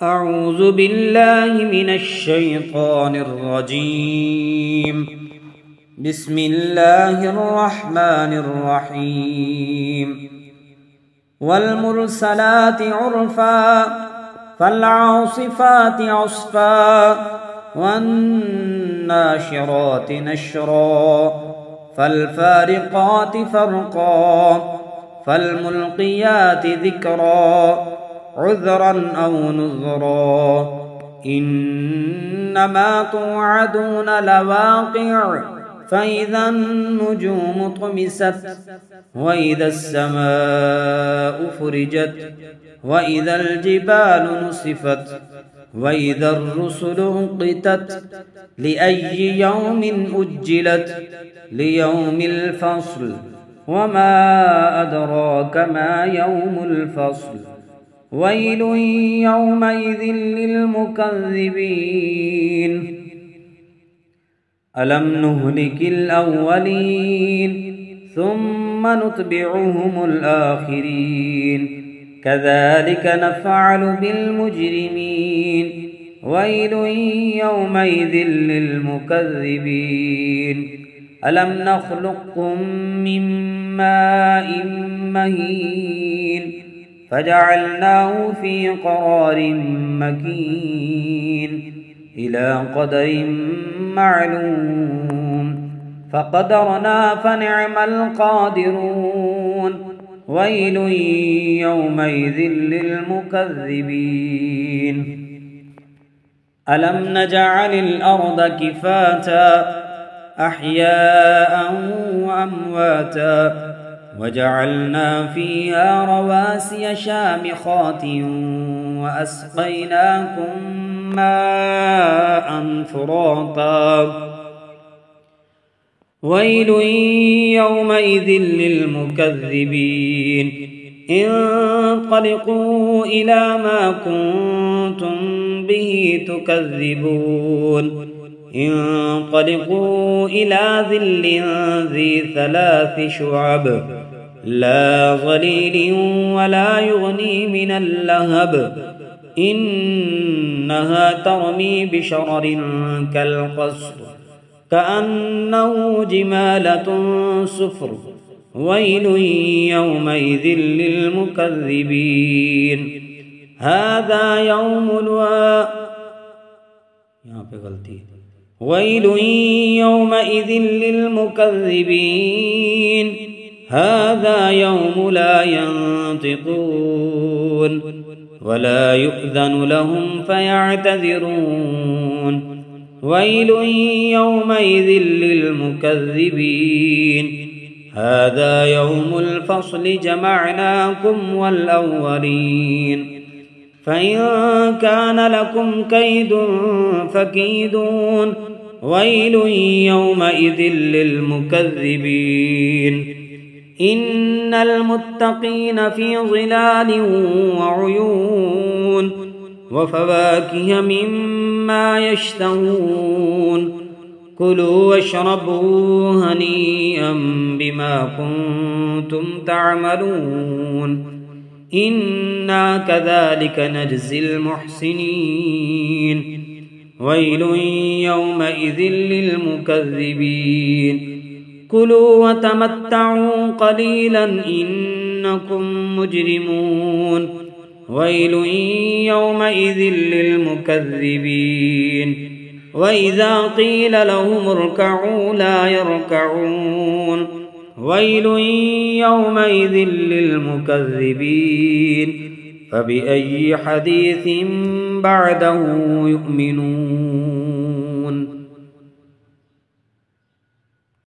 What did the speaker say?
أعوذ بالله من الشيطان الرجيم. بسم الله الرحمن الرحيم. والمرسلات عرفا فالعاصفات عصفا والناشرات نشرا فالفارقات فرقا فالملقيات ذكرا عذرا أو نذرا إنما توعدون لواقع فإذا النجوم طمست وإذا السماء فرجت وإذا الجبال نسفت وإذا الرسل أقتت لأي يوم أجلت ليوم الفصل وما أدراك ما يوم الفصل ويل يومئذ للمكذبين ألم نهلك الأولين ثم نتبعهم الآخرين كذلك نفعل بالمجرمين ويل يومئذ للمكذبين ألم نخلقكم من ماء مهين فجعلناه في قرار مكين إلى قدر معلوم فقدرنا فنعم القادرون ويل يومئذ للمكذبين ألم نجعل الأرض كفاتا أحياء وأمواتا وجعلنا فيها رواسي شامخات وأسقيناكم ماء فراتا ويل يومئذ للمكذبين انطلقوا إلى ما كنتم به تكذبون انطلقوا إلى ظل ذي 3 شعب لا ظليل ولا يغني من اللهب إنها ترمي بشرر كالقصر كأنه جمالة صفر ويل يومئذ للمكذبين هذا يوم ويل يومئذ للمكذبين هذا يوم لا ينطقون ولا يؤذن لهم فيعتذرون ويل يومئذ للمكذبين هذا يوم الفصل جمعناكم والأولين فإن كان لكم كيد فكيدون ويل يومئذ للمكذبين إن المتقين في ظلال وعيون وفواكه مما يشتهون كلوا واشربوا هنيئا بما كنتم تعملون إنا كذلك نجزي المحسنين ويل يومئذ للمكذبين كلوا وتمتعوا قليلا إنكم مجرمون ويل يومئذ للمكذبين وإذا قيل لهم اركعوا لا يركعون ويل يومئذ للمكذبين فبأي حديث بعده يؤمنون